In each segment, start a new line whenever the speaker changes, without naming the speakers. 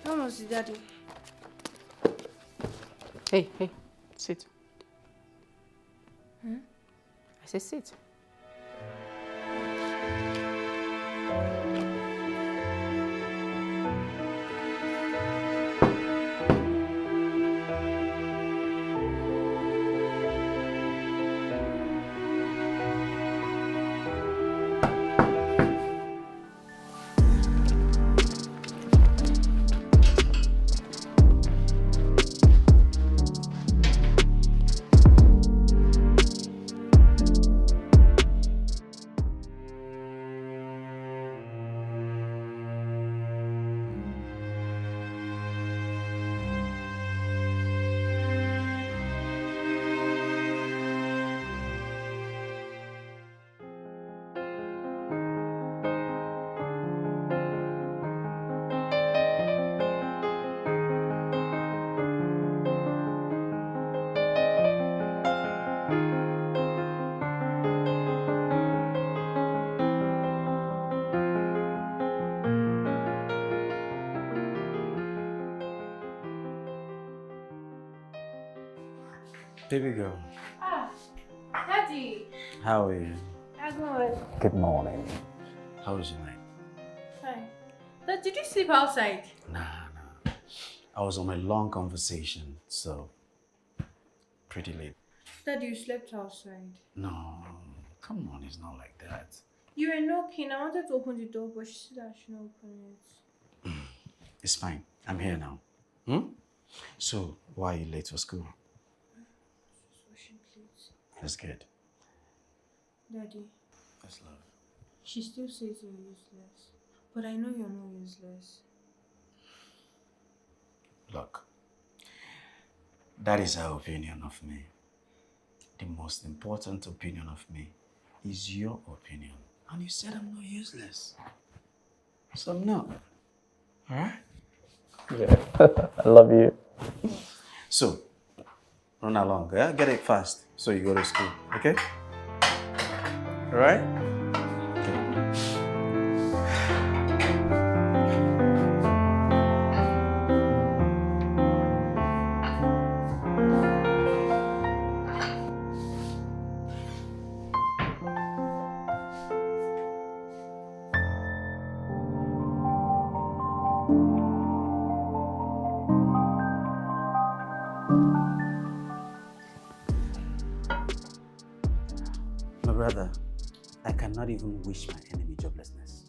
Almost, Daddy.
Hey, sit.
Hmm?
I said sit.
Baby girl.
Ah, Daddy.
How are you?
I'm good.
Good morning. How was your night?
Fine. Dad, did you sleep outside?
Nah. I was on a long conversation, so pretty late.
Dad, you slept outside.
No, come on, it's not like that.
You were knocking. I wanted to open the door, but she said I shouldn't open it.
It's fine. I'm here now. So, why are you late for school?
Just washing plates.
That's good.
Daddy,
That's love.
she still says you're useless. But I know you're not useless.
Look, that is her opinion of me. The most important opinion of me is your opinion. And you said I'm not useless. So I'm not. Alright?
Yeah, I love you.
So, run along, yeah? Get it fast so you go to school, okay? Alright? My brother, I cannot even wish my enemy joblessness.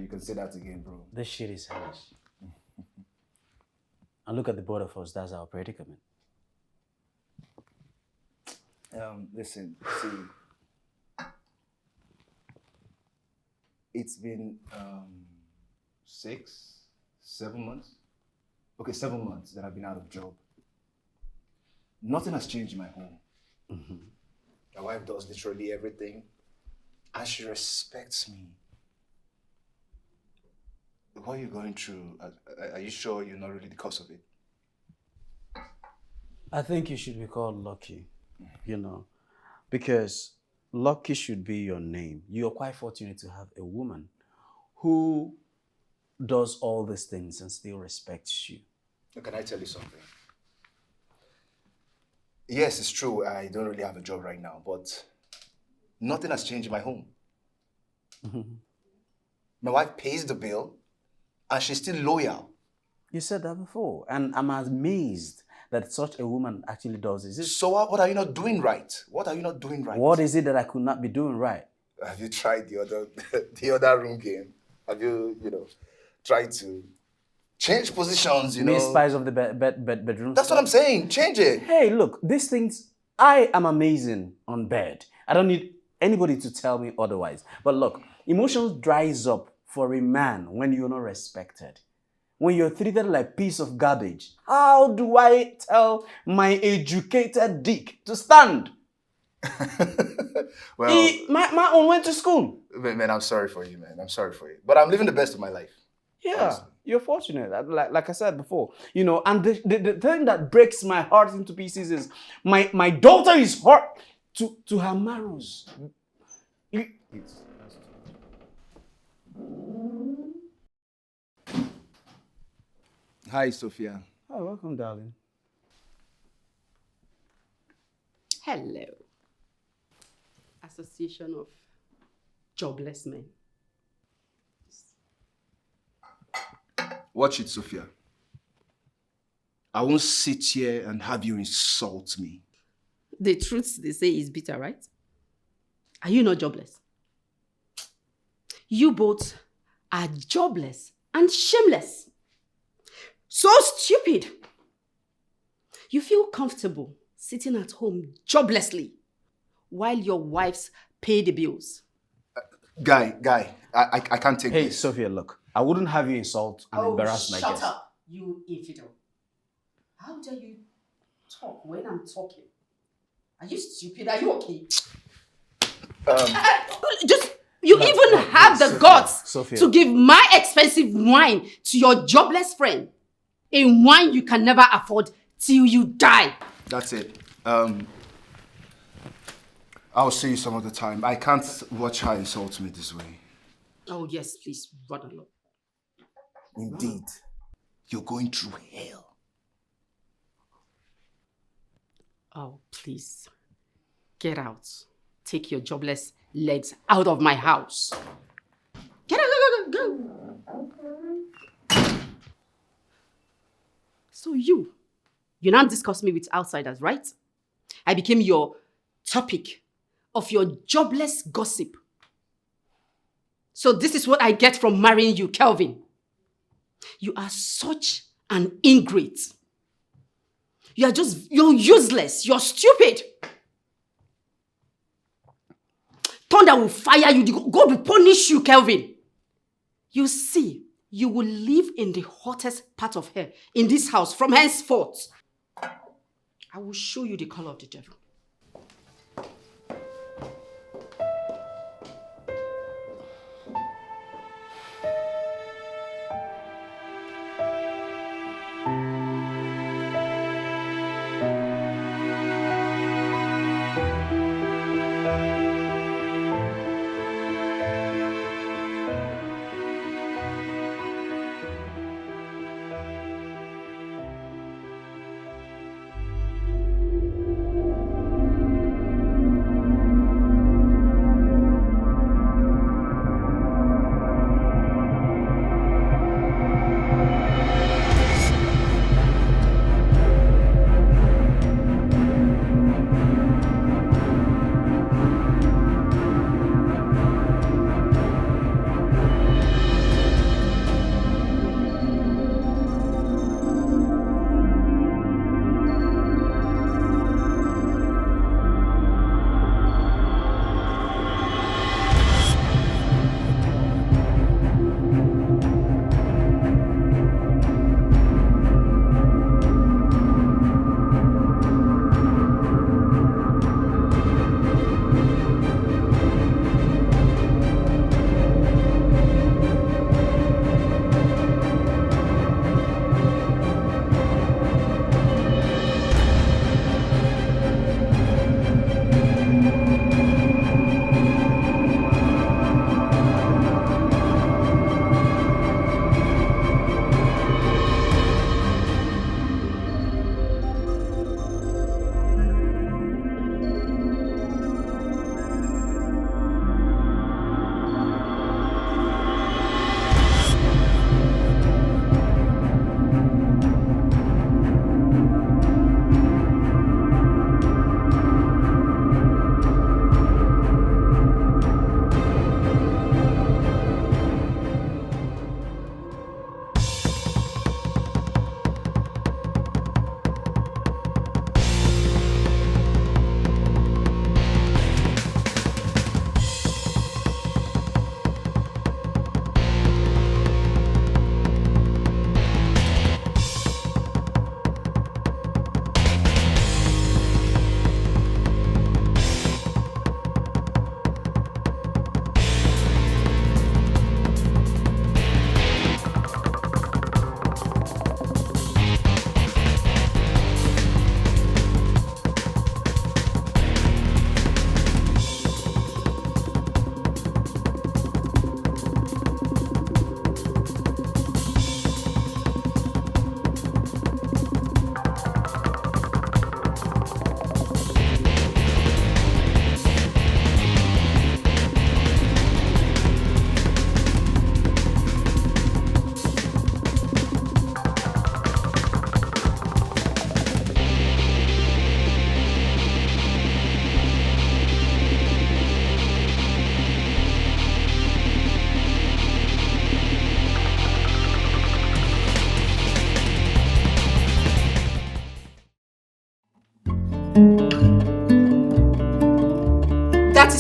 You can say that again, bro.
This shit is hellish. And look at the both of us, that's our predicament.
Listen, see, it's been 7 months. Okay, 7 months that I've been out of job. Nothing has changed in my home. My wife does literally everything, and she respects me. What are you going through? Are you sure you're not really the cause of it?
I think you should be called Lucky, because Lucky should be your name. You're quite fortunate to have a woman who does all these things and still respects you.
Can I tell you something? Yes, it's true, I don't really have a job right now, but nothing has changed in my home. My wife pays the bill, and she's still loyal.
You said that before, and I'm amazed that such a woman actually does this.
So what are you not doing right? What are you not doing right?
What is it that I could not be doing right?
Have you tried the other room game? Have you, tried to change positions,
Miss Spice of the bedroom.
That's what I'm saying. Change it.
Hey, look, these things, I am amazing on bed. I don't need anybody to tell me otherwise. But look, emotions dries up for a man when you're not respected. When you're treated like a piece of garbage. How do I tell my educated dick to stand?
Well,
my own went to school.
Man, I'm sorry for you, man. I'm sorry for you. But I'm living the best of my life.
Yeah,
honestly.
You're fortunate. Like I said before, and the thing that breaks my heart into pieces is my daughter is hurt to her marrows.
Hi, Sophia.
Oh, welcome, darling.
Hello. Association of Jobless Men.
Watch it, Sophia. I won't sit here and have you insult me.
The truth they say is bitter, right? Are you not jobless? You both are jobless and shameless. So stupid. You feel comfortable sitting at home joblessly while your wives pay the bills.
Guy, I can't take
Hey,
this.
Sophia, look. I wouldn't have you insult and embarrass my guest.
Shut up, you infidel. How dare you talk when I'm talking? Are you stupid? Are you okay? You even have the
Sophia,
guts
Sophia.
to give my expensive wine to your jobless friend. A wine you can never afford till you die.
That's it. I'll see you some other time. I can't watch her insult me this way.
Oh yes, please, run along.
Indeed. You're going through hell.
Oh, please. Get out. Take your jobless legs out of my house. Get out, go. So you now discuss me with outsiders, right? I became your topic of your jobless gossip. So this is what I get from marrying you, Kelvin. You are such an ingrate. You're useless. You're stupid. Thunder will fire you. God will punish you, Kelvin. You see, you will live in the hottest part of hell in this house from henceforth. I will show you the color of the devil.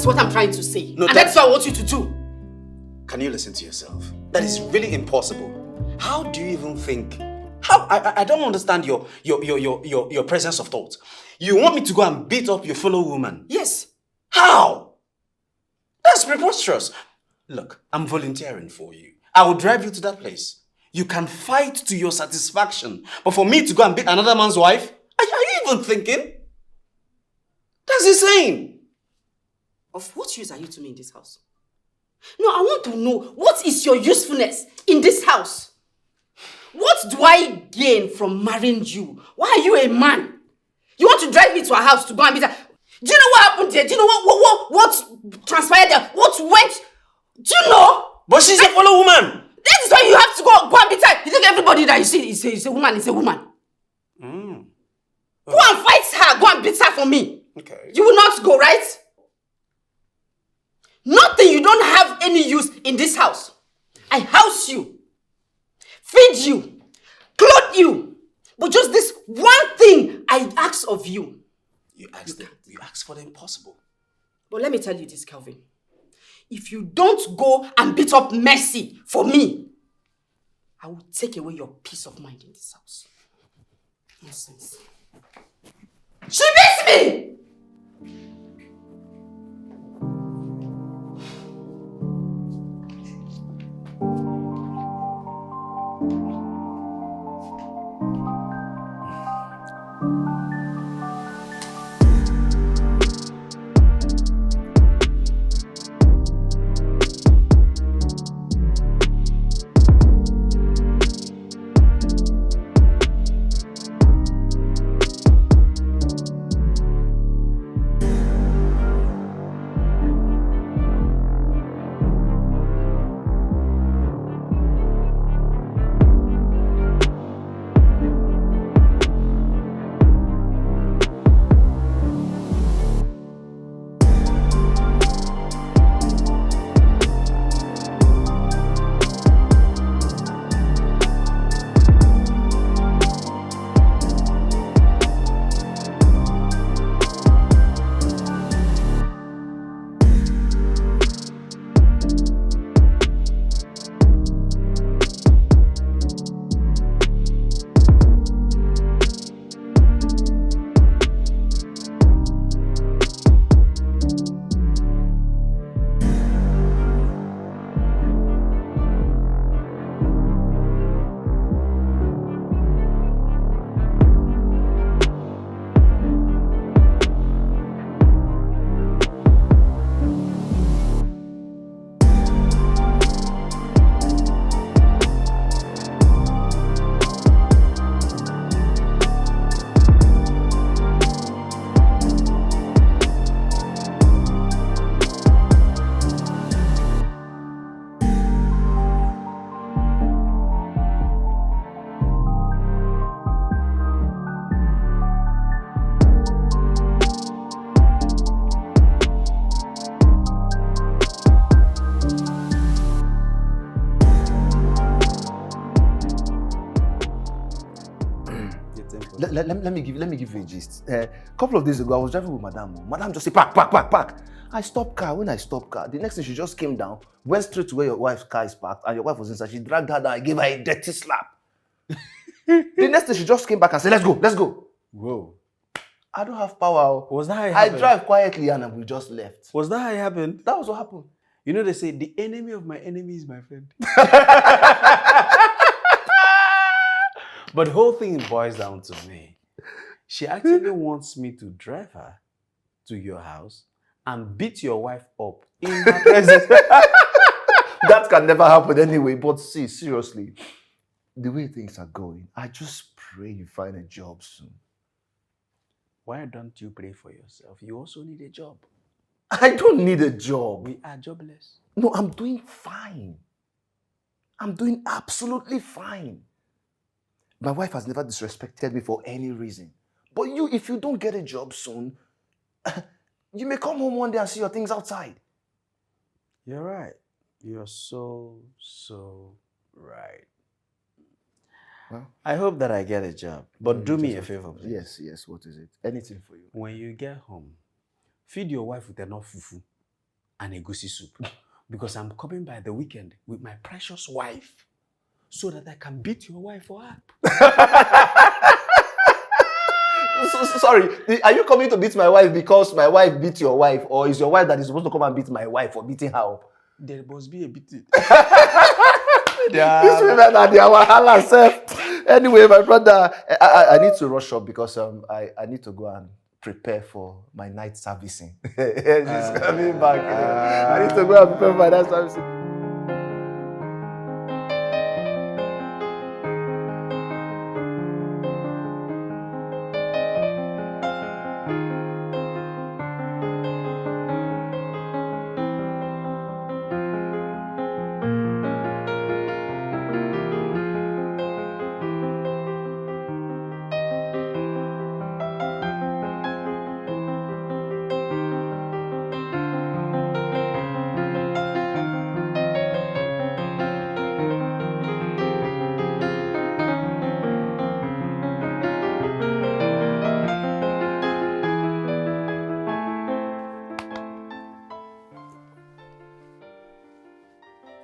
what I'm trying to say.
No,
and that's what I want you to do.
Can you listen to yourself? That is really impossible. How do you even think? How? I don't understand your presence of thought. You want me to go and beat up your fellow woman?
Yes.
How? That's preposterous. Look, I'm volunteering for you. I will drive you to that place. You can fight to your satisfaction. But for me to go and beat another man's wife? Are you even thinking? That's insane.
Of what use are you to me in this house? No, I want to know, what is your usefulness in this house? What do I gain from marrying you? Why are you a man? You want to drive me to a house to go and beat her? Do you know what happened there? Do you know what transpired there? What went? Do you know?
But she's a fellow woman.
That is why you have to go and beat her. You think everybody that you see is a woman is a woman? Go and fight her. Go and beat her for me.
Okay.
You will not go, right? Nothing. You don't have any use in this house. I house you, feed you, clothe you. But just this one thing I ask of you.
You ask for the impossible.
But let me tell you this, Calvin. If you don't go and beat up Mercy for me, I will take away your peace of mind in this house. Nonsense. She beats me!
Let me give you a gist. A couple of days ago, I was driving with Madam. Madam just said, park. I stopped car. When I stopped car, the next thing she just came down, went straight to where your wife's car is parked, and your wife was inside. She dragged her down. I gave her a dirty slap. The next thing she just came back and said, let's go.
Whoa.
I don't have power.
Was that how it
I
happened?
drive quietly and we just left.
Was that how it happened?
That was what happened.
You know they say the enemy of my enemy is my friend. But the whole thing boils down to me. She actually wants me to drive her to your house and beat your wife up in her presence.
That can never happen anyway. But see, seriously, the way things are going, I just pray you find a job soon.
Why don't you pray for yourself? You also need a job.
I don't need a job.
We are jobless.
No, I'm doing fine. I'm doing absolutely fine. My wife has never disrespected me for any reason. But you, if you don't get a job soon, you may come home one day and see your things outside.
You're right. You're so right.
Well,
I hope that I get a job. But do me a favor, please.
Yes, what is it? Anything for you.
When you get home, feed your wife with enough fufu. and egusi soup. Because I'm coming by the weekend with my precious wife so that I can beat your wife for her.
Sorry, are you coming to beat my wife because my wife beat your wife, or is your wife that is supposed to come and beat my wife for beating her up?
There must be a beating.
This women are their wahala self. Anyway, my brother, I need to rush up because I need to go and prepare for my night servicing. She's coming back. I need to go and prepare for my night servicing.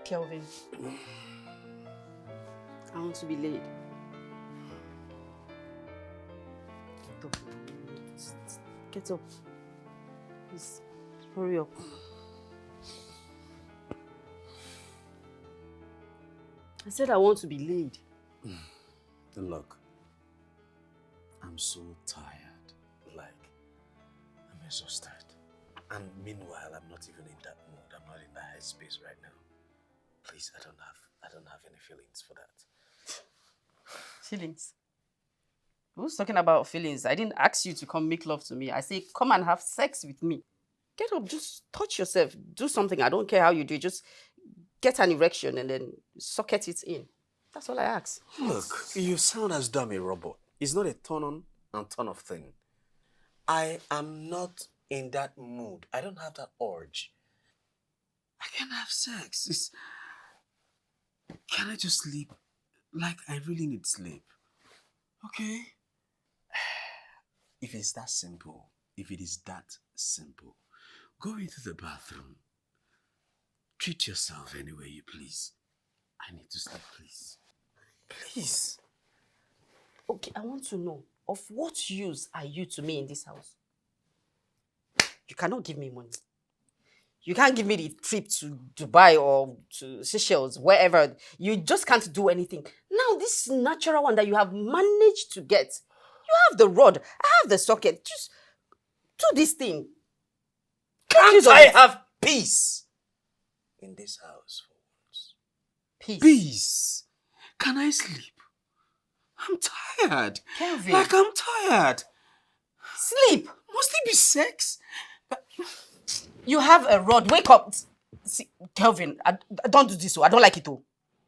Kelvin, I want to be late. Get up. Get up. Please, hurry up. I said I want to be late.
Look, I'm so tired. Like, I'm exhausted. And meanwhile, I'm not even in that mood. I'm not in that headspace right now. Please, I don't have any feelings for that.
Feelings? Who's talking about feelings? I didn't ask you to come make love to me. I say, come and have sex with me. Get up, just touch yourself. Do something. I don't care how you do it. Just get an erection and then socket it in. That's all I ask.
Look, you sound as though I'm a robot. It's not a turn on and turn off thing. I am not in that mood. I don't have that urge. I can have sex. Can I just sleep? Like, I really need sleep. Okay? If it's that simple, go into the bathroom. Treat yourself any way you please. I need to sleep, please. Please.
Okay, I want to know, of what use are you to me in this house? You cannot give me money. You can't give me the trip to Dubai or to Seychelles, wherever. You just can't do anything. Now, this natural one that you have managed to get, you have the rod, I have the socket. Just do this thing.
Can't I have peace in this house for once?
Peace.
Peace. Can I sleep? I'm tired.
Kelvin.
Like, I'm tired.
Sleep.
Must it be sex?
You have a rod. Wake up. See, Kelvin, I don't do this. I don't like it.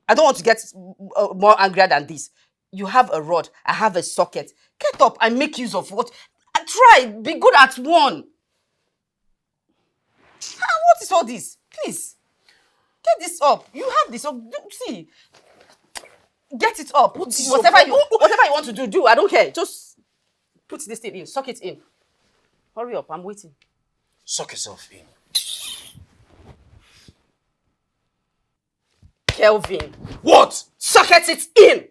I don't want to get more angrier than this. You have a rod. I have a socket. Get up and make use of what? Try. Be good at one. What is all this? Please. Get this up. You have this up. See. Get it up. Whatever you want to do. I don't care. Just put this thing in. Suck it in. Hurry up. I'm waiting.
Suck yourself in.
Kelvin.
What?
Socket it in.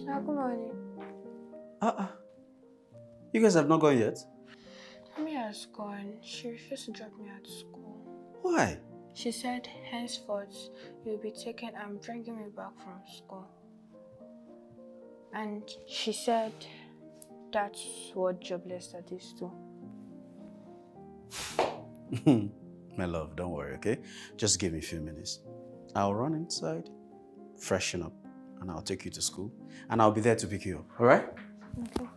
Good morning.
You guys have not gone yet?
Mommy has gone. She refused to drop me at school.
Why?
She said, henceforth, you'll be taken and bringing me back from school. And she said, that's what Jobless studies do.
My love, don't worry, okay? Just give me a few minutes. I'll run inside, freshen up, and I'll take you to school. And I'll be there to pick you up, all right?
Okay.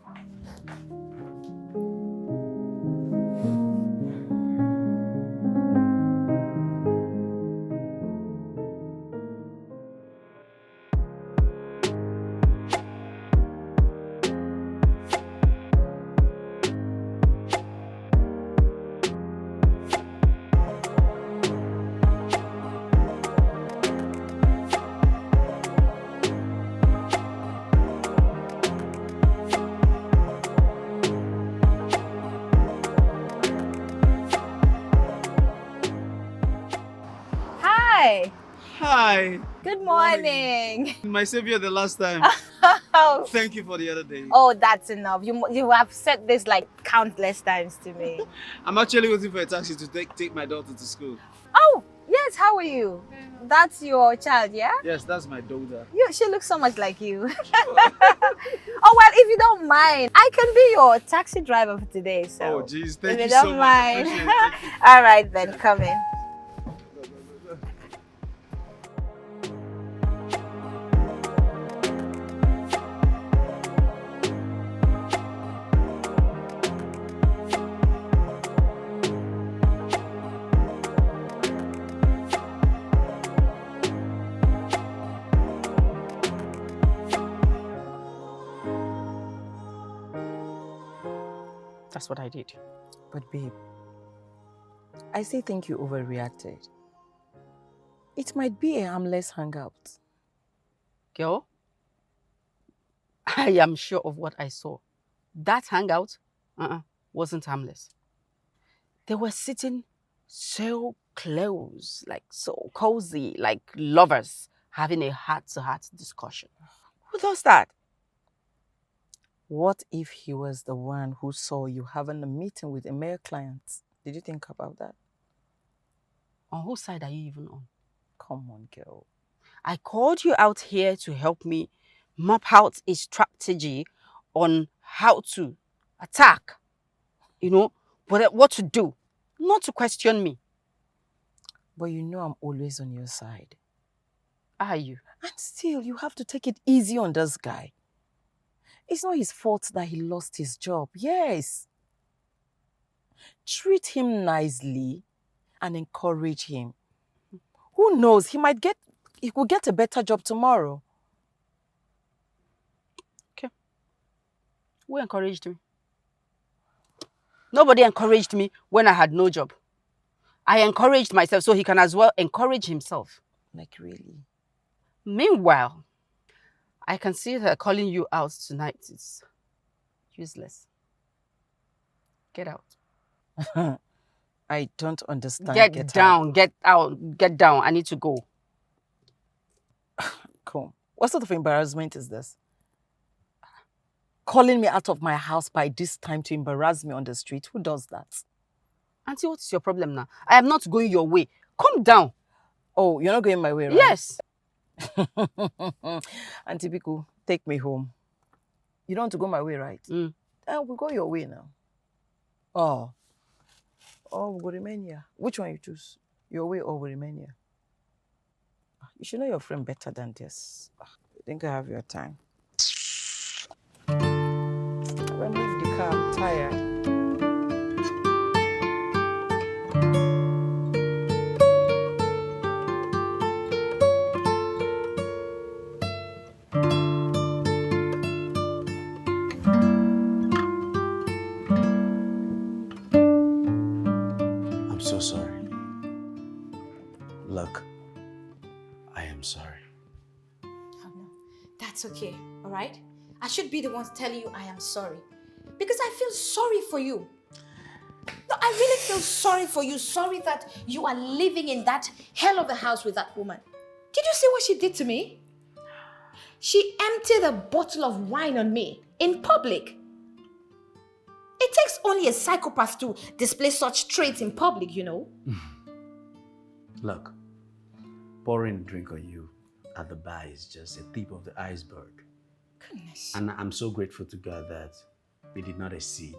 Hi.
Hi.
Good morning.
My savior the last time.
Oh,
Thank you for the other day.
oh, that's enough. You have said this like countless times to me.
I'm actually waiting for a taxi to take my daughter to school.
Oh, yes. How are you? That's your child, yeah?
Yes, that's my daughter.
She looks so much like you. Oh, well, if you don't mind, I can be your taxi driver for today. So,
Oh, jeez. Thank
if
you
you
so
don't
much.
mind.
Appreciate it. Thank you.
All right, then, come in.
That's what I did.
But babe, I still think you overreacted. It might be a harmless hangout.
Girl, I am sure of what I saw. That hangout wasn't harmless. They were sitting so close, like so cozy, like lovers, having a heart-to-heart discussion.
Who does that? What if he was the one who saw you having a meeting with a male client? Did you think about that?
On whose side are you even on?
Come on, girl.
I called you out here to help me map out a strategy on how to attack, what to do, not to question me.
But you know I'm always on your side.
Are you?
And still, you have to take it easy on this guy. It's not his fault that he lost his job. Yes. Treat him nicely and encourage him. Who knows? He will get a better job tomorrow.
Okay. Who encouraged me? Nobody encouraged me when I had no job. I encouraged myself, so he can as well encourage himself.
Like, really?
Meanwhile, I can see that calling you out tonight is useless. Get out.
I don't understand.
Get down.
out.
Get out. Get down. I need to go.
Come. What sort of embarrassment is this? Calling me out of my house by this time to embarrass me on the street? Who does that?
Auntie, what is your problem now? I am not going your way. Calm down.
Oh, you're not going my way, right?
Yes.
Auntie Biku, take me home. You don't want to go my way, right?
Mm.
We'll go your way now. Oh, we'll remain here. Which one you choose? Your way or we'll remain here? You should know your friend better than this. I think I have your time. When leave the car, I'm tired.
I'm so sorry. Look, I am sorry.
Oh, no. That's okay, all right? I should be the one telling you I am sorry. Because I feel sorry for you. No, I really feel sorry for you. Sorry that you are living in that hell of a house with that woman. Did you see what she did to me? She emptied a bottle of wine on me in public. It takes only a psychopath to display such traits in public, you know.
Look, pouring a drink on you at the bar is just a tip of the iceberg.
Goodness.
And I'm so grateful to God that we did not exceed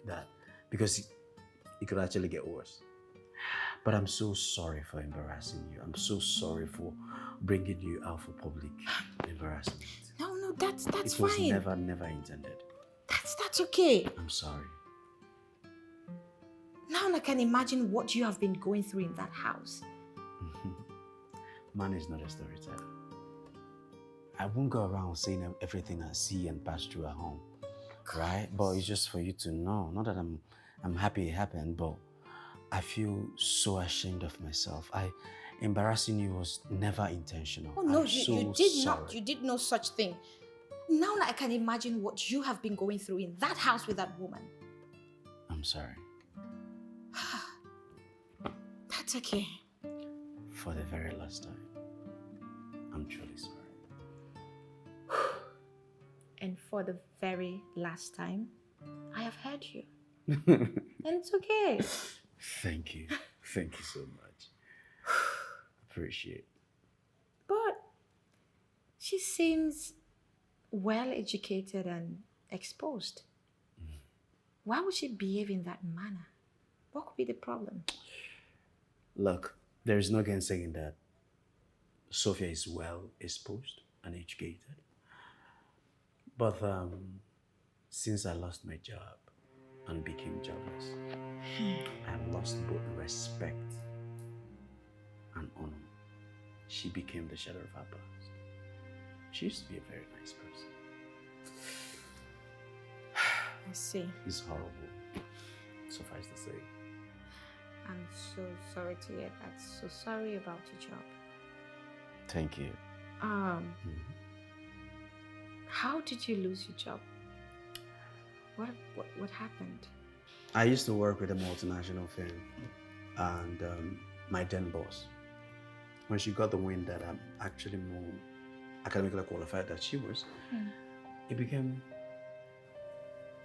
that, because it could actually get worse. But I'm so sorry for embarrassing you. I'm so sorry for bringing you out for public embarrassment.
No, that's fine.
It was never intended.
That's okay.
I'm sorry.
Now I can imagine what you have been going through in that house.
Man is not a storyteller. I won't go around saying everything I see and pass through at home, right? But it's just for you to know. Not that I'm happy it happened, but I feel so ashamed of myself. Embarrassing you was never intentional.
Oh no,
You
did no such thing. Now I can imagine what you have been going through in that house with that woman.
I'm sorry.
That's okay.
for the very last time, I'm truly sorry.
And for the very last time, I have heard you. And it's okay.
Thank you. Thank you so much. Appreciate it.
But she seems well educated and exposed. Why would she behave in that manner? What could be the problem?
Look, there is no gainsaying that Sophia is well exposed and educated. But since I lost my job and became jobless, I have lost both respect and honor. She became the shadow of her past. She used to be a very nice person.
I see.
It's horrible, suffice to say.
I'm so sorry to hear that. So sorry about your job.
Thank you.
How did you lose your job? What happened?
I used to work with a multinational firm, and my then boss, when she got the wind that I'm actually more academically qualified than she was, it became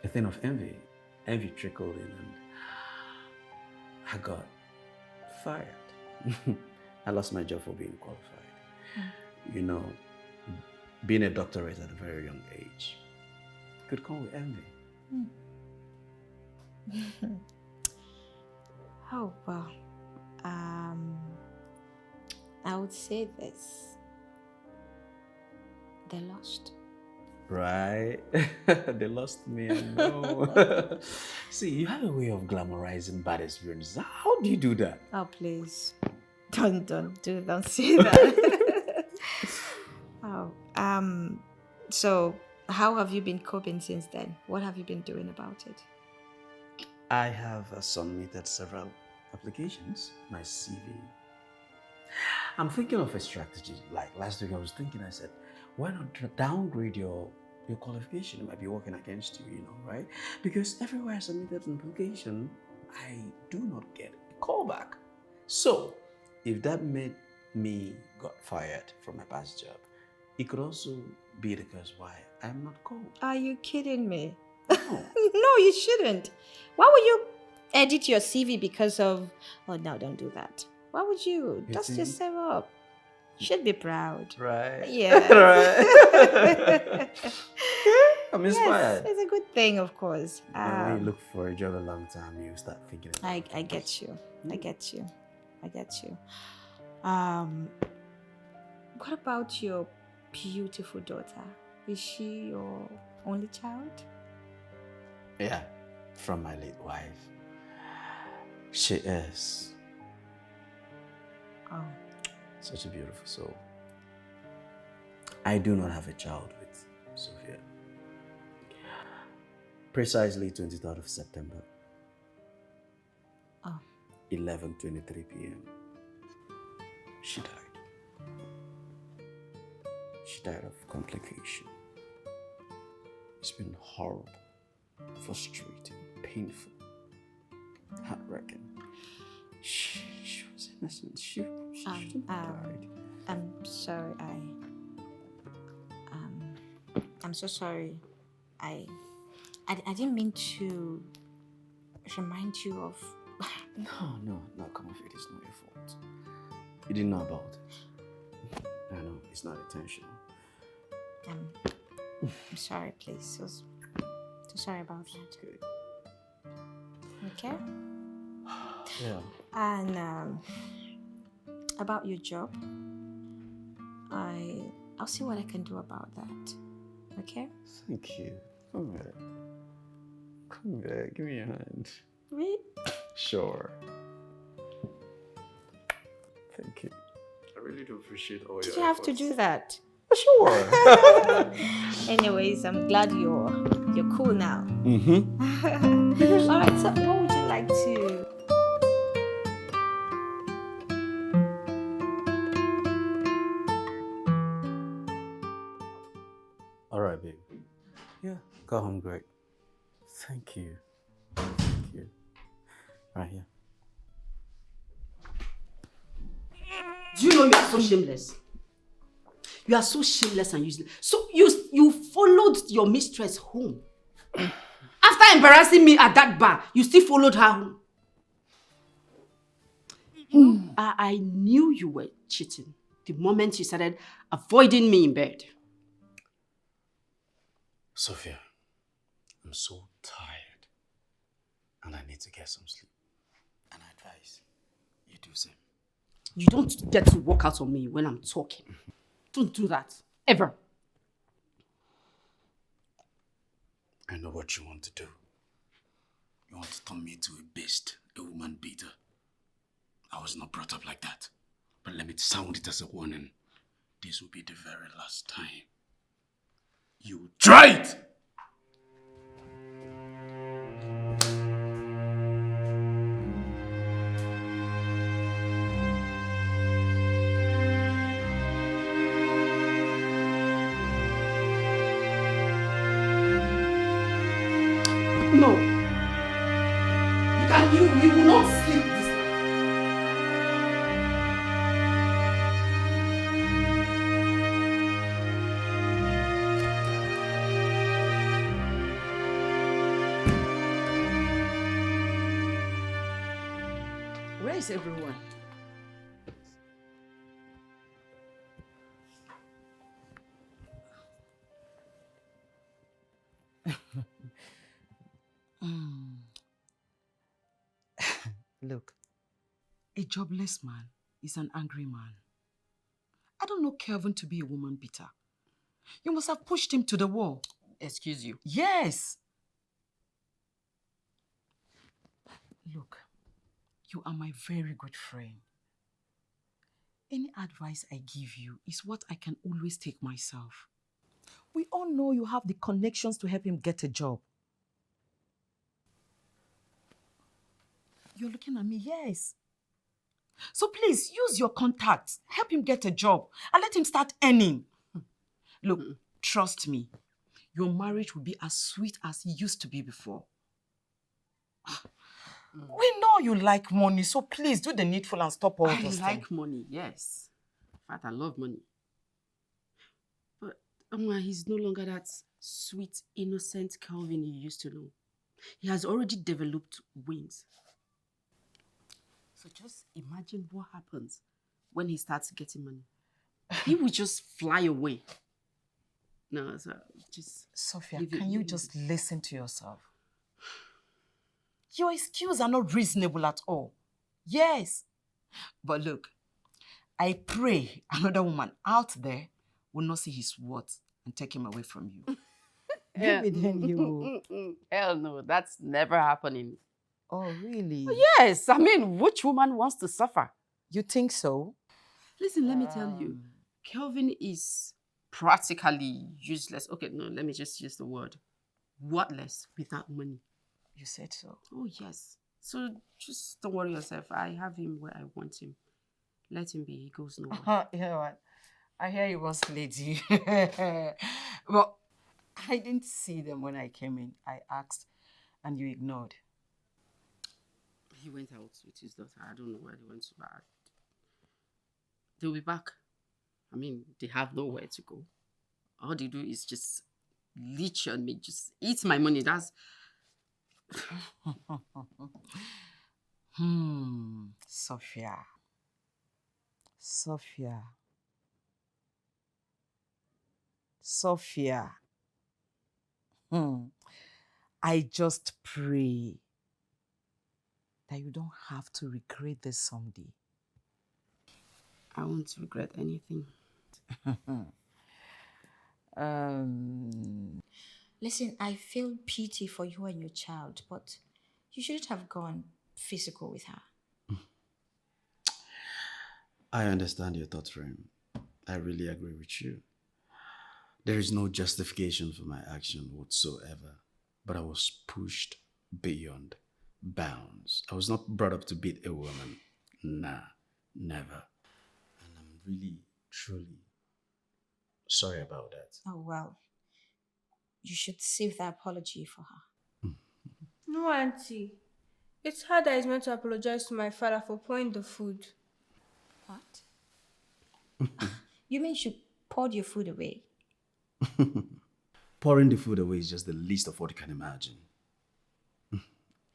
a thing of envy. Envy trickled in, and I got fired. I lost my job for being qualified. You know, being a doctorate at a very young age could come with envy.
Oh, well, I would say this. They lost.
Right? They lost me, I know. See, you have a way of glamorizing bad experiences. How do you do that?
Oh, please. Don't say that. So how have you been coping since then? What have you been doing about it?
I have submitted several applications, my CV. I'm thinking of a strategy. Like last week I was thinking, I said, why not downgrade your qualification? It might be working against you, right? Because everywhere I submitted an application, I do not get a call back. So if that made me got fired from my past job, it could also be the cause why I'm not called.
Are you kidding me?
No.
No, you shouldn't. Why would you edit your CV because of... Oh, no, don't do that. Why would you?
You
Dust
see?
yourself up. You should be proud.
Right.
Yeah.
Right. I'm inspired.
Yes, it's a good thing, of course.
When you look for a job a long time, you start thinking about
I get you. I get you. What about your beautiful daughter? Is she your only child?
Yeah, from my late wife. She is.
Oh.
Such a beautiful soul. I do not have a child with Sophia. Precisely 23rd of September.
Oh.
11:23 p.m. She died. She died of complication. It's been horrible, frustrating, painful, heartbreaking. She was innocent. She shouldn't have died.
I'm sorry. I'm so sorry. I didn't mean to remind you of.
No, come off it. It's not your fault. You didn't know about it. I know, it's not intentional.
I'm sorry, please. So sorry about that.
Good.
Okay?
Yeah.
And about your job, I'll see what I can do about that. Okay?
Thank you. Come here. Give me your hand.
Really?
Sure. Thank you. I really do appreciate all
Did
your
you have to
efforts.
do that?
Sure.
Anyways, I'm glad you're cool now.
Mm-hmm.
All right, so what would you like to...
All right, babe. Yeah, go home great. Thank you. Right here.
Do you know you are so shameless? You are so shameless and useless. So you followed your mistress home. After embarrassing me at that bar, you still followed her home. You know, I knew you were cheating the moment you started avoiding me in bed.
Sophia, I'm so tired and I need to get some sleep. And I advise you do same.
You don't get to walk out on me when I'm talking. Don't do that. Ever.
I know what you want to do. You want to turn me into a beast, a woman beater. I was not brought up like that. But let me sound it as a warning. This will be the very last time. You try it!
No. You will not sleep this night.
Where is everyone? Look, a jobless man is an angry man. I don't know Kelvin to be a woman beater. You must have pushed him to the wall.
Excuse you.
Yes. Look, you are my very good friend. Any advice I give you is what I can always take myself. We all know you have the connections to help him get a job. You're looking at me, yes. So please, use your contacts. Help him get a job and let him start earning. Look, trust me. Your marriage will be as sweet as it used to be before. We know you like money, so please do the needful and stop all
I
this
like
thing.
money, yes. In fact, I love money. But he's no longer that sweet, innocent Calvin you used to know. He has already developed wings. So just imagine what happens when he starts getting money. He will just fly away. No, so just...
Sophia, can you just listen to yourself? Your excuses are not reasonable at all. Yes. But look, I pray another woman out there will not see his worth and take him away from you. Maybe then you...
Hell no, that's never happening.
Oh, really?
Yes, I mean, which woman wants to suffer?
You think so?
Listen, let me tell you, Kelvin is practically useless. Okay, no, let me just use the word. Worthless without money.
You said so.
Oh, yes. So just don't worry yourself. I have him where I want him. Let him be. He goes nowhere.
You know what? I hear you once, lady. Well, I didn't see them when I came in. I asked and you ignored.
He went out with his daughter. I don't know where they went to, but they'll be back. I mean, they have nowhere to go. All they do is just leech on me, just eat my money. That's...
Sophia. Sophia. Sophia. I just pray that you don't have to regret this someday.
I won't regret anything.
Listen, I feel pity for you and your child, but you shouldn't have gone physical with her.
I understand your thought frame. I really agree with you. There is no justification for my action whatsoever, but I was pushed beyond bounds. I was not brought up to beat a woman. Nah, never. And I'm really, truly sorry about that.
Oh, well, you should save the apology for her.
No, Auntie. It's her that is meant to apologize to my father for pouring the food.
What? You mean she poured your food away?
Pouring the food away is just the least of what you can imagine.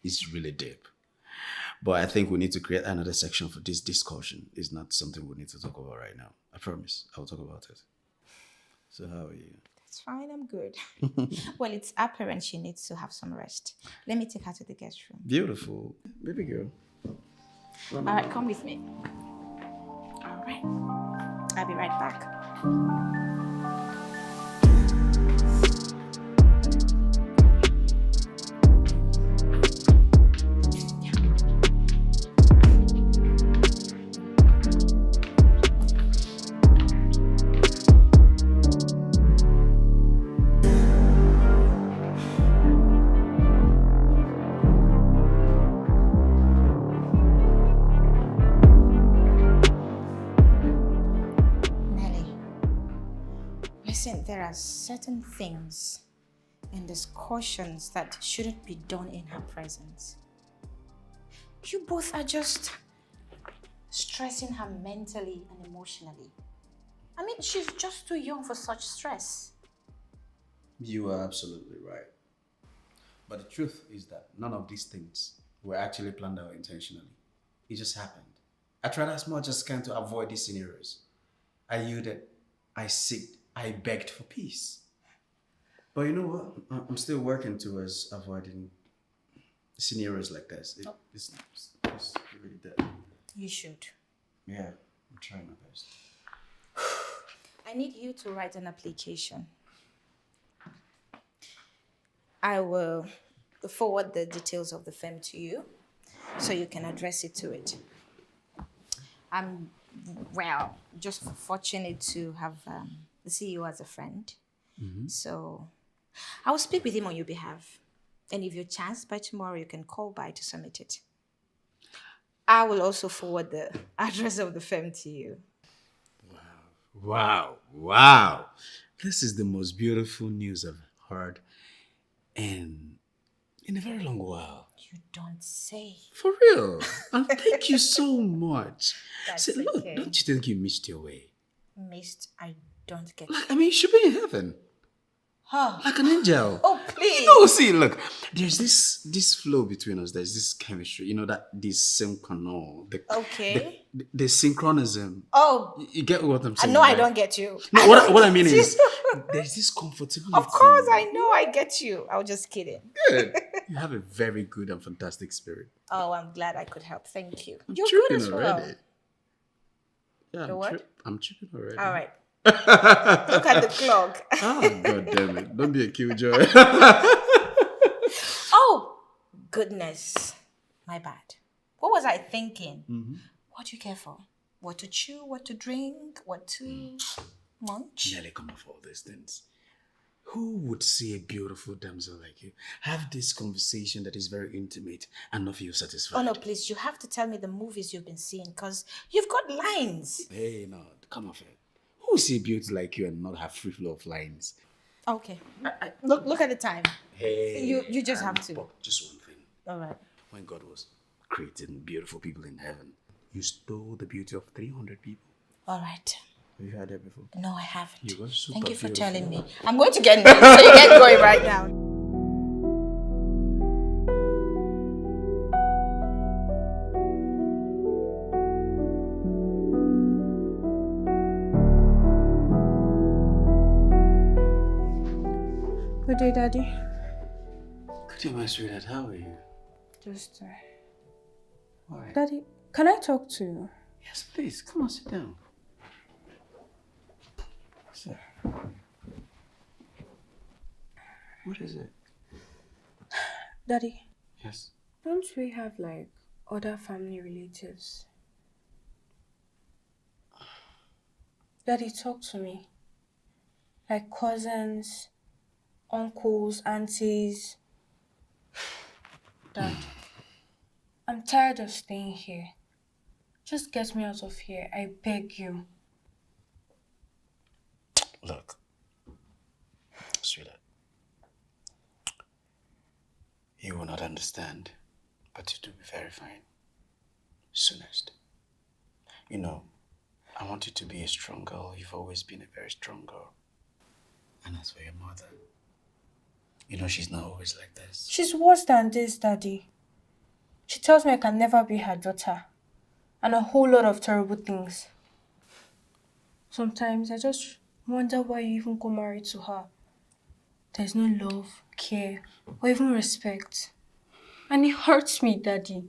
It's really deep. But I think we need to create another section for this discussion. It's not something we need to talk about right now. I promise. I'll talk about it. So how are you?
That's fine, I'm good. Well, it's apparent she needs to have some rest. Let me take her to the guest room.
Beautiful. Baby girl.
All right, come with me. All right. I'll be right back. There are certain things and discussions that shouldn't be done in her presence. You both are just stressing her mentally and emotionally. I mean, she's just too young for such stress.
You are absolutely right. But the truth is that none of these things were actually planned out intentionally. It just happened. I tried as much as I can to avoid these scenarios. I yielded, I seeked, I begged for peace. But you know what? I'm still working towards avoiding scenarios like this. It's really dead.
You should.
Yeah, I'm trying my best.
I need you to write an application. I will forward the details of the firm to you so you can address it to it. I'm, just fortunate to have the CEO as a friend.
Mm-hmm.
So I will speak with him on your behalf. And if you're chanced by tomorrow, you can call by to submit it. I will also forward the address of the firm to you.
Wow. This is the most beautiful news I've heard in a very long while.
You don't say.
For real. And thank you so much.
That's
Say, look,
okay.
don't you think you missed your way?
Missed, I don't get
Like, I mean, you should be in heaven.
Huh.
Like an angel.
Oh, please.
No, see, look, there's this flow between us. There's this chemistry. You know, this synchrono.
Okay.
The synchronism.
Oh.
You get what I'm saying?
I know I
right?
don't get you.
No, what I mean is, there's this comfortability.
Of course, I know I get you. I was just kidding.
Good. You have a very good and fantastic spirit.
Oh, I'm glad I could help. Thank you.
I'm
You're
tripping
good as well.
already. Yeah,
The what?
I'm tripping already.
All right. Look at the clock.
Ah, God damn it. Don't be a killjoy.
Oh, goodness. My bad. What was I thinking?
Mm-hmm.
What do you care for? What to chew, what to drink, what to munch?
Nearly come off all these things. Who would see a beautiful damsel like you have this conversation that is very intimate and not feel satisfied?
Oh, no, please. You have to tell me the movies you've been seeing because you've got lines.
Hey, no, come off it. Who will see beauty like you and not have free flow of lines?
Okay. Look at the time.
Hey.
You just have to.
But just one thing.
All right.
When God was creating beautiful people in heaven, you stole the beauty of 300 people.
All right.
Have you heard that before?
No, I haven't.
You were super
Thank you for
beautiful.
telling me. I'm going to get married, so you get going right now.
Good day, Daddy.
Good day, my sweetheart. How are you?
Just,
Why?
Daddy, can I talk to you?
Yes, please. Come on, sit down. Sir. What is it?
Daddy,
Yes.
don't we have like other family relatives? Daddy, talk to me. Like cousins, uncles, aunties. Dad, I'm tired of staying here. Just get me out of here. I beg you.
Look, sweetheart, you will not understand, but it will be very fine. Soonest. You know, I want you to be a strong girl. You've always been a very strong girl. And as for your mother, you know she's not always like this.
She's worse than this, Daddy. She tells me I can never be her daughter. And a whole lot of terrible things. Sometimes I just wonder why you even got married to her. There's no love, care, or even respect. And it hurts me, Daddy.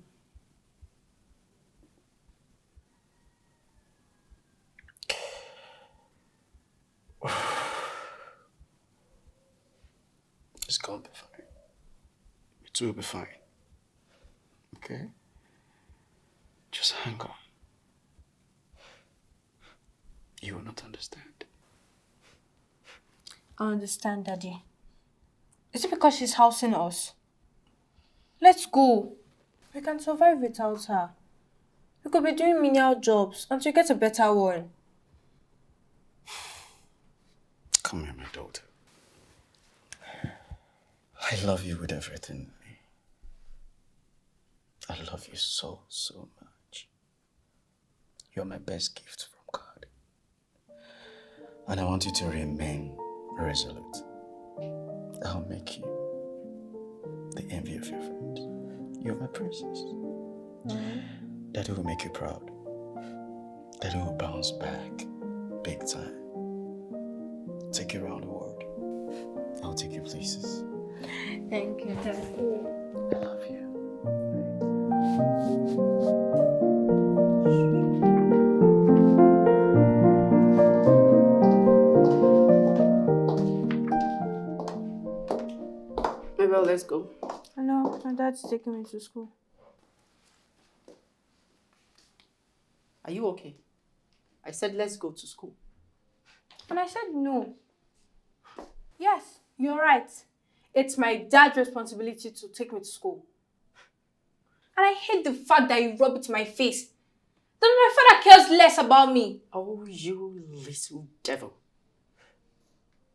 It's gonna be fine. It will be fine. Okay? Just hang on. You will not understand.
I understand, Daddy. Is it because she's housing us? Let's go. We can survive without her. We could be doing menial jobs until you get a better one.
Come here, my daughter. I love you with everything in me. I love you so, so much. You're my best gift from God. And I want you to remain resolute. I'll make you the envy of your friends. You're my princess. Daddy will make you proud. Daddy will bounce back big time. Take you around the world. I'll take you places.
Thank you, Daddy.
I love you.
Well, let's go.
I know, my dad's taking me to school.
Are you okay? I said let's go to school.
And I said no. Yes, you're right. It's my dad's responsibility to take me to school. And I hate the fact that you rub it in my face. That my father cares less about me.
Oh, you little devil.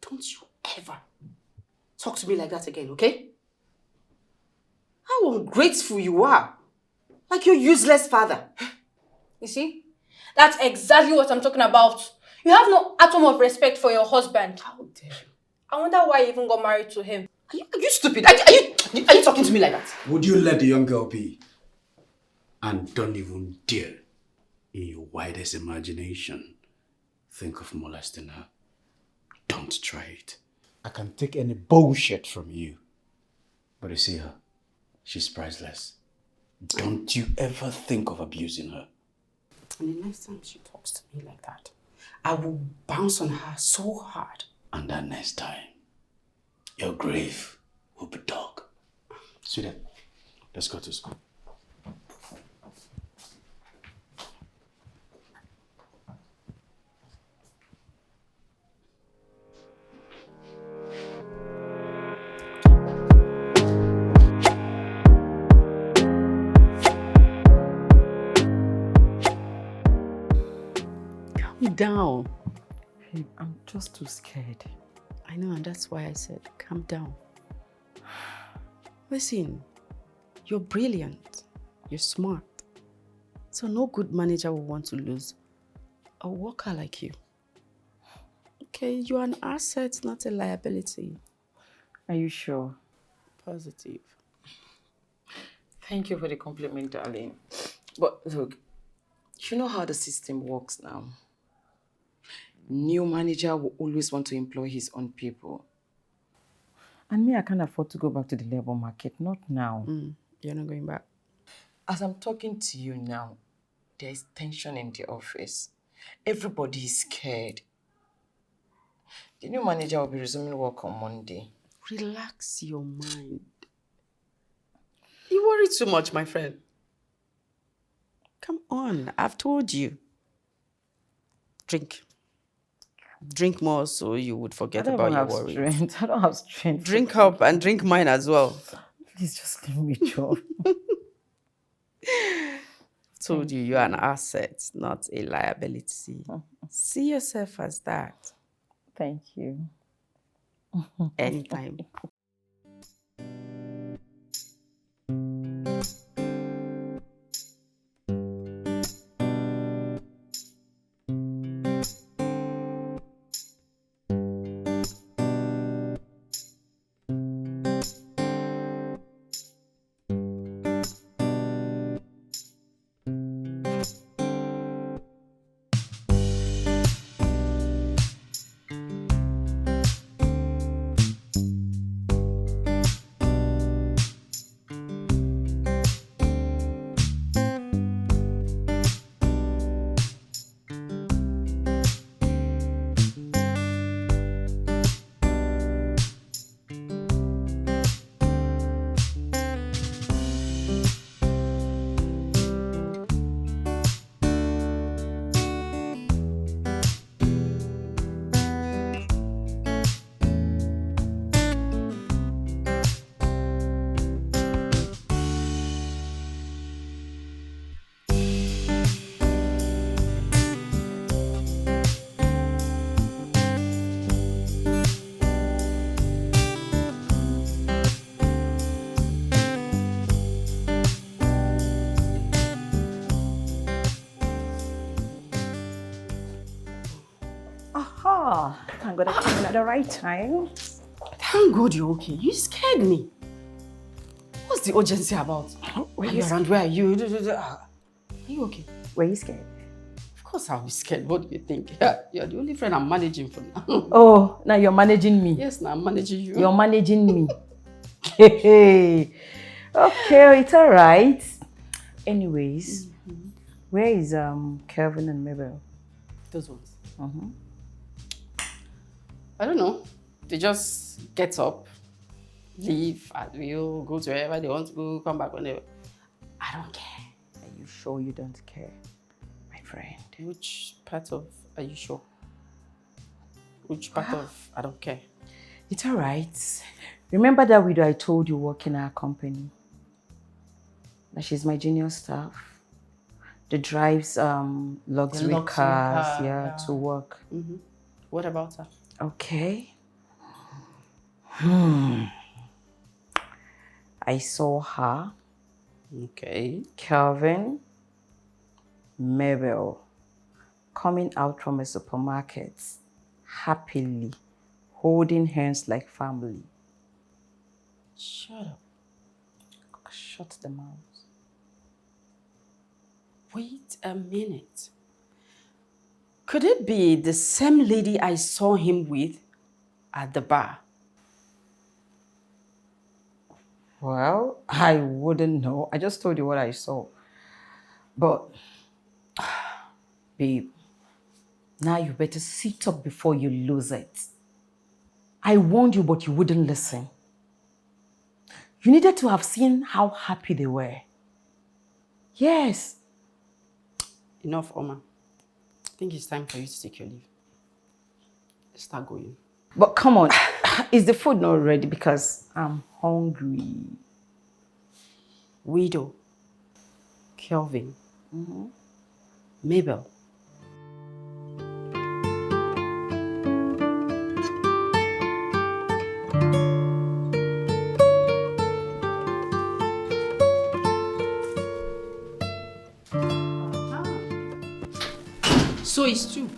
Don't you ever talk to me like that again, okay? How ungrateful you are. Like your useless father.
You see? That's exactly what I'm talking about. You have no atom of respect for your husband.
How dare you?
I wonder why you even got married to him.
Are you stupid? Are you talking to me like that?
Would you let the young girl be? And don't even dare, in your widest imagination, think of molesting her. Don't try it. I can take any bullshit from you. But you see her, she's priceless. Don't you ever think of abusing her.
And the next time she talks to me like that, I will bounce on her so hard.
And that next time, your grave will be dug. Sweetie, let's go to school.
Calm down.
Babe, I'm just too scared.
I know, and that's why I said, calm down. Listen, you're brilliant. You're smart. So no good manager will want to lose a worker like you. Okay, you're an asset, not a liability.
Are you sure?
Positive.
Thank you for the compliment, darling. But look, you know how the system works now. New manager will always want to employ his own people. And me, I can't afford to go back to the labor market, not now.
You're not going back.
As I'm talking to you now, there is tension in the office. Everybody is scared. The new manager will be resuming work on Monday.
Relax your mind. You worry too much, my friend. Come on, I've told you. Drink. Drink more so you would forget about your worries.
I don't have strength.
Drink up and drink mine as well.
Please just leave me, Joe.
Told you, you're an asset, not a liability. See yourself as that.
Thank you.
Anytime.
Oh, thank God I came in at the right time.
Thank God you're okay. You scared me. What's the urgency about?
Were
Are
you
you around? Where are you? Are you okay?
Were you scared?
Of course I'll be scared. What do you think? You're the only friend I'm managing for now.
Oh, now you're managing me.
Yes, now I'm managing you.
You're managing me. Hey. Okay, it's all right. Anyways, where is Kelvin and Mabel?
Those ones.
Mm-hmm.
I don't know. They just get up, leave at will, go to wherever they want to go, come back whenever. I don't care.
Are you sure you don't care, my friend?
Which part of are you sure? Which part of I don't care?
It's all right. Remember that widow I told you work in our company? That she's my junior staff. That drives luxury cars,
car,
yeah, to work.
Mm-hmm. What about her?
Okay. I saw her,
Okay.
Kelvin, Mabel, coming out from a supermarket, happily, holding hands like family.
Shut up.
Shut the mouth.
Wait a minute. Could it be the same lady I saw him with at the bar?
Well, I wouldn't know. I just told you what I saw. But, babe, now you better sit up before you lose it. I warned you, but you wouldn't listen. You needed to have seen how happy they were. Yes.
Enough, Oma. I think it's time for you to take your leave. Let's start going.
But come on, is the food not ready? Because I'm hungry.
Widow, Kelvin, Mabel. So it's true.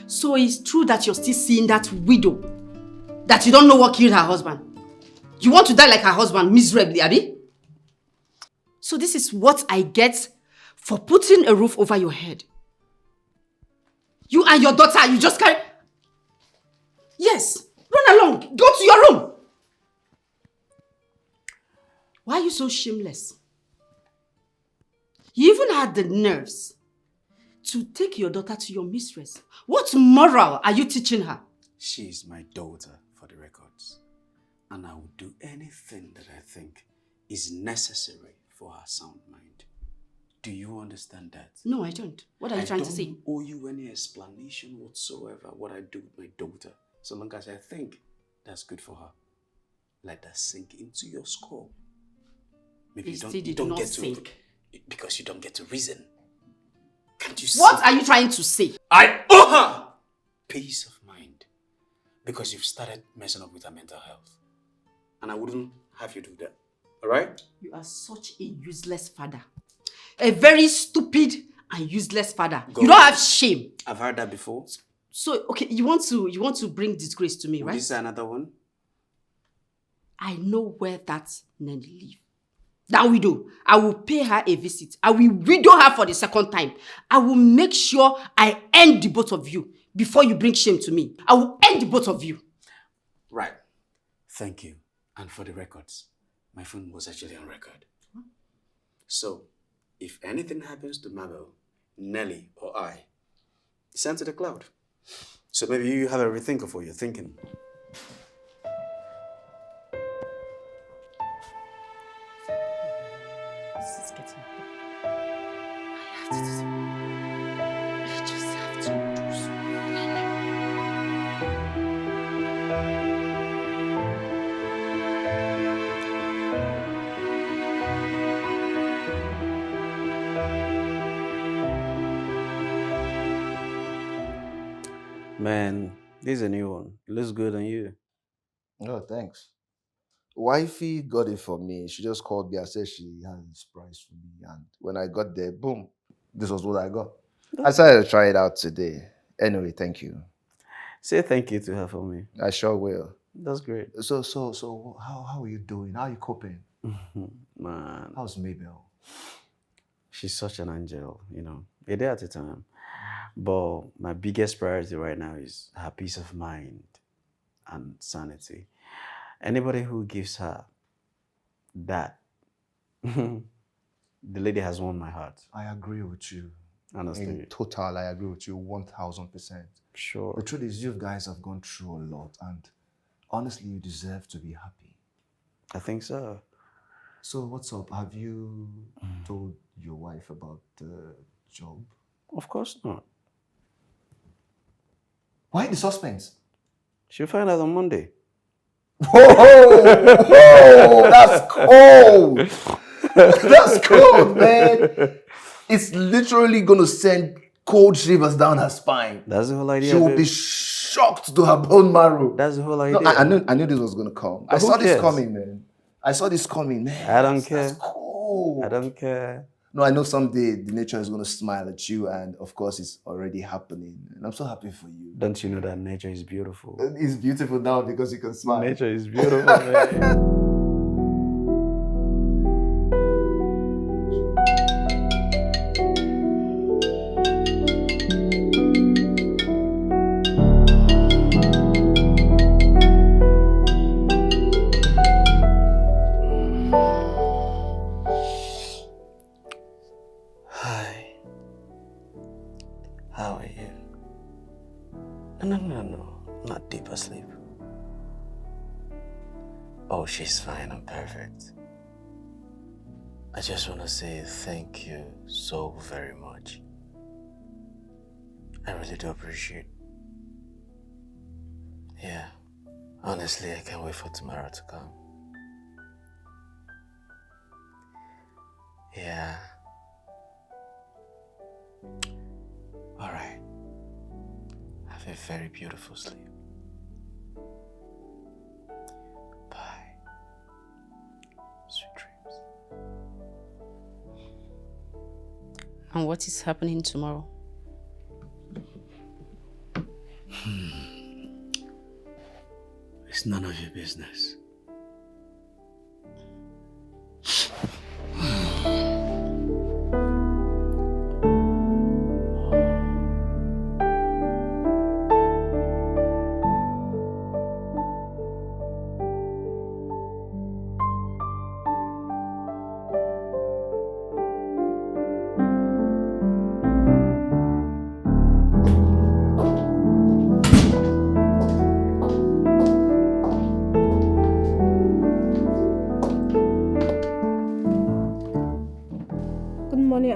So it's true that you're still seeing that widow, that you don't know what killed her husband. You want to die like her husband miserably, Abi? So this is what I get for putting a roof over your head. You and your daughter, you just carry... Yes, run along, go to your room. Why are you so shameless? You even had the nerves to take your daughter to your mistress. What moral are you teaching her?
She is my daughter, for the records. And I will do anything that I think is necessary for her sound mind. Do you understand that?
No, I don't. What are you trying to say?
I don't owe you any explanation whatsoever what I do with my daughter, so long as I think that's good for her. Let that sink into your skull. Maybe you don't get to... Because you don't get to reason. Can't you see?
What are you trying to say?
I owe her peace of mind. Because you've started messing up with her mental health. And I wouldn't have you do that. Alright?
You are such a useless father. A very stupid and useless father. You don't have shame.
I've heard that before.
So, okay, you want to bring disgrace to me, right?
This is another one.
I know where that Nelly lives. That widow, I will pay her a visit. I will widow her for the second time. I will make sure I end the both of you before you bring shame to me. I will end the both of you.
Right. Thank you. And for the records, my phone was actually on record. So, if anything happens to Mabel, Nelly, or I, send to the cloud. So maybe you have a rethink of what you're thinking.
This is getting... I have to do something. I just have to do something.
Man, this is a new one. It looks good on you.
Oh, thanks. Wifey got it for me. She just called me and said she had a surprise for me. And when I got there, boom, this was what I got. I decided to try it out today. Anyway, thank you.
Say thank you to her for me.
I sure will.
That's great.
So, how are you doing? How are you coping?
Man,
How's Mabel?
she's such an angel, a day at a time. But my biggest priority right now is her peace of mind and sanity. Anybody who gives her that, the lady has won my heart.
I agree with you.
Honestly.
In total, I agree with you 1000%.
Sure.
The truth is, you guys have gone through a lot, and honestly, you deserve to be happy.
I think so.
So, what's up? Have you told your wife about the job?
Of course not.
Why the suspense?
She'll find out on Monday.
Oh, that's cold. That's cold, man. It's literally going to send cold shivers down her spine.
That's the whole idea.
She will be shocked to her bone marrow.
That's the whole idea.
No, I knew this was going to come. I
Who
saw this
cares?
coming, man. I saw this coming, man.
I don't care.
That's cold.
I don't care.
No, I know someday the nature is going to smile at you, and of course, it's already happening. And I'm so happy for you.
Don't you know that nature is beautiful?
It's beautiful now because you can smile.
Nature is beautiful, man. Not deep asleep. Oh, she's fine. I'm perfect. I just want to say thank you so very much. I really do appreciate. Yeah. Honestly, I can't wait for tomorrow to come. Yeah. All right. Have a very beautiful sleep. Bye. Sweet dreams.
And what is happening tomorrow?
It's none of your business.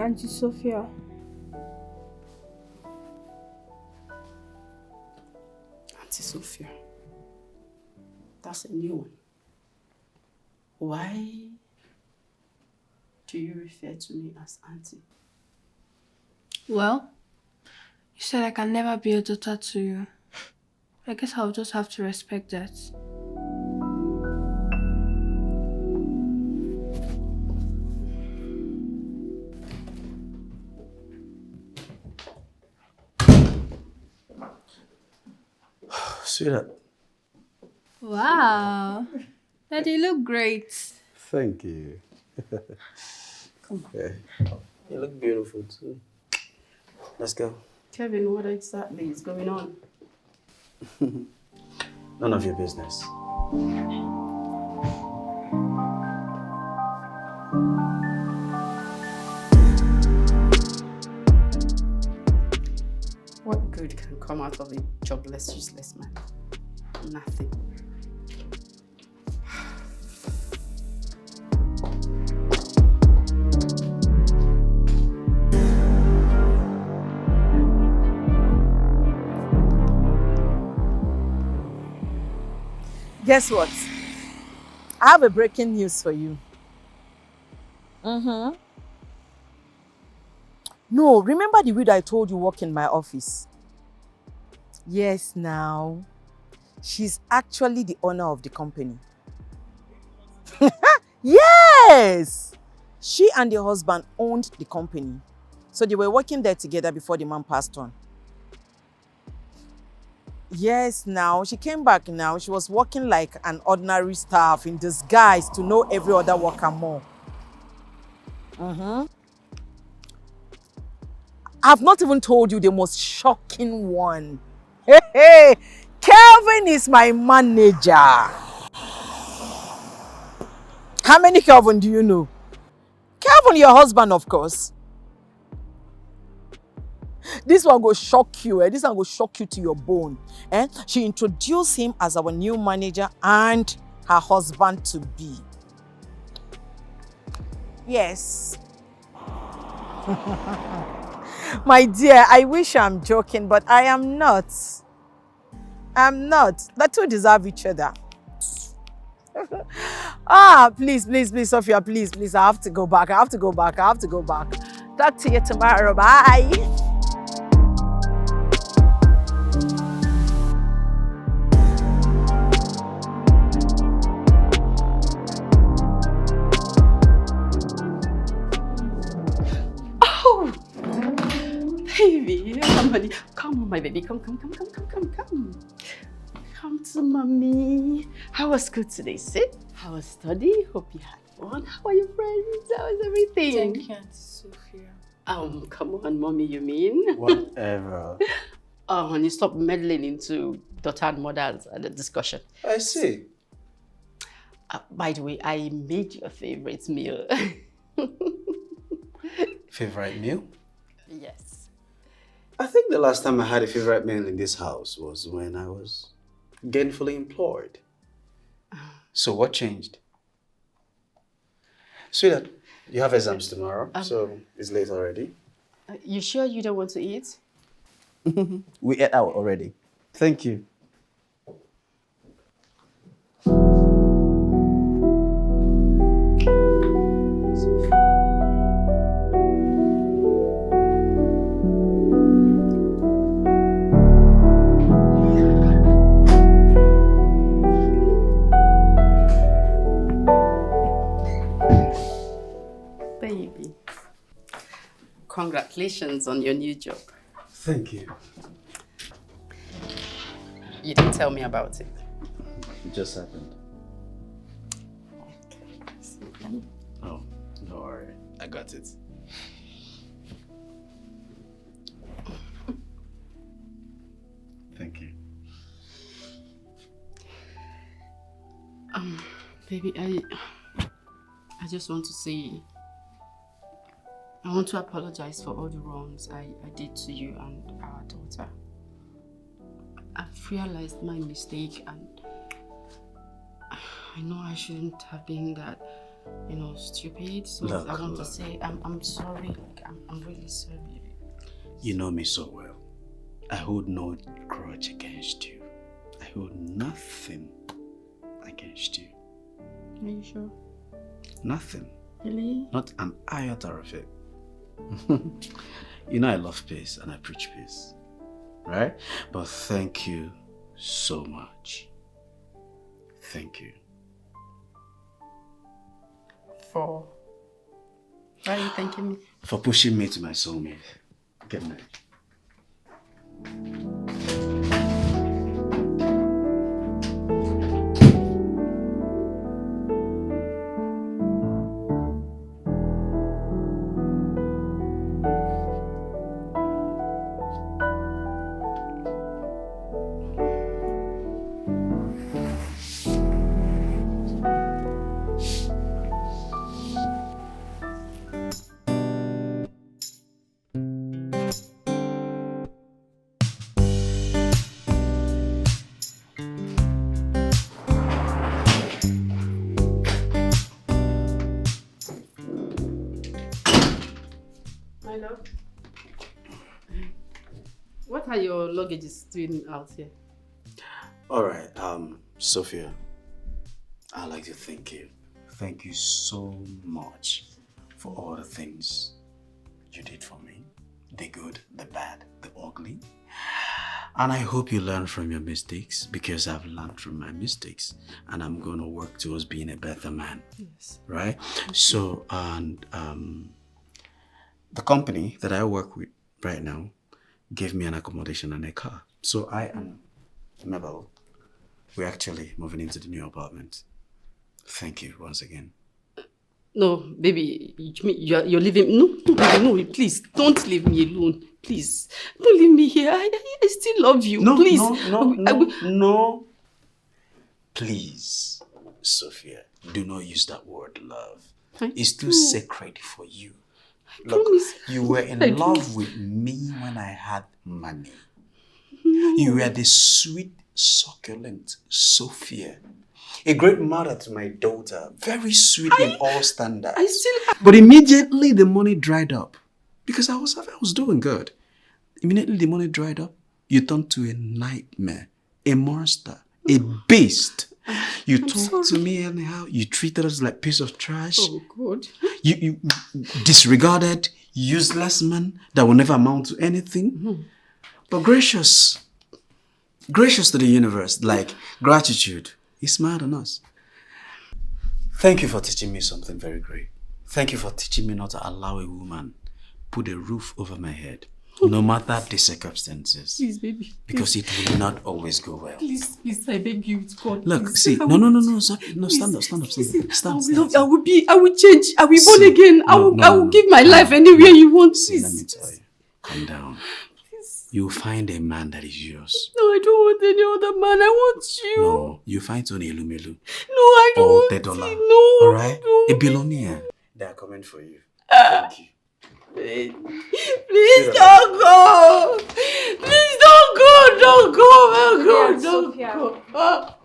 Auntie Sophia.
Auntie Sophia. That's a new one. Why do you refer to me as Auntie?
Well, you said I can never be a daughter to you. I guess I'll just have to respect that.
Sweetheart.
Wow. Daddy, you look great.
Thank you. Come here. You look beautiful too. Let's go.
Kevin, what exactly is going on?
None of your business.
What good can come out of a jobless, useless man? Nothing.
Guess what? I have a breaking news for you. No, remember the widow I told you work in my office? Yes, now. She's actually the owner of the company. Yes! She and the husband owned the company. So they were working there together before the man passed on. Yes, now. She came back now. She was working like an ordinary staff in disguise to know every other worker more. I've not even told you the most shocking one. Hey, hey, Kelvin is my manager. How many Kelvin do you know? Kelvin, your husband, of course. This one will shock you. This one will shock you to your bone. She introduced him as our new manager and her husband to be. Yes. My dear, I wish I'm joking, but I am not. I'm not. The two deserve each other. Please, Sophia, please. I have to go back. Talk to you tomorrow. Bye.
Oh, baby, come, honey. Come on, my baby. Come. Come to mommy. How was school today, sis? How was study? Hope you had fun. How are your friends? How is everything?
Thank you, Auntie Sophia.
Come on, mommy, you mean?
Whatever.
Oh, honey, stop meddling into daughter and mother's discussion.
I see.
By the way, I made your favorite meal.
Favorite meal?
Yes.
I think the last time I had a favorite meal in this house was when I was gainfully employed. So what changed? Sweetheart, you have exams tomorrow, so it's late already.
You sure you don't want to eat?
We ate out already. Thank you.
Baby, congratulations on your new job.
Thank you.
You didn't tell me about it.
It just happened. Oh, don't worry. I got it. Thank you.
Baby, I just want to say, I want to apologize for all the wrongs I did to you and our daughter. I've realized my mistake, and I know I shouldn't have been that, stupid. So I want to say I'm sorry. I'm really sorry.
You know me so well. I hold no grudge against you. I hold nothing against you.
Are you sure?
Nothing.
Really?
Not an iota of it. You know I love peace and I preach peace. Right? But thank you so much. Thank you.
For? Why are you thanking me?
For pushing me to my soulmate. Good night.
What are your luggages doing out here?
All right, Sophia, I'd like to thank you. Thank you so much for all the things you did for me. The good, the bad, the ugly. And I hope you learn from your mistakes, because I've learned from my mistakes and I'm going to work towards being a better man.
Yes.
Right? So, and the company that I work with right now gave me an accommodation and a car. So I am Mabel, we're actually moving into the new apartment. Thank you once again.
No, baby, you're leaving. No, baby, no, please, don't leave me alone. Please, don't leave me here. I still love you.
No,
please.
No. Please, Sophia, do not use that word love. It's too sacred for you. Look, you were in love with me when I had money. No. You were the sweet, succulent Sophia. A great mother to my daughter. Very sweet in all standards. But immediately the money dried up. Because I was doing good. Immediately the money dried up. You turned to a nightmare. A monster. A beast. You talked to me anyhow. You treated us like a piece of trash.
Oh, God.
You disregarded useless man that will never amount to anything. Mm-hmm. But gracious to the universe, like gratitude. He smiled on us. Thank you for teaching me something very great. Thank you for teaching me not to allow a woman put a roof over my head, no matter the circumstances.
Please, baby.
Because it will not always go well.
Please, I beg you, it's God.
Look,
please.
See, no, stand up.
I will change. I will born again. I will give my life anywhere you want.
See, let me tell you. Calm down. You find a man that is yours.
No, I don't want any other man. I want you.
No, you find Tony Elumelu.
No, I don't want
$10.
No.
All right? A billionaire. They are coming for you. Thank you.
Please don't go. Please don't go. Don't go. Don't go.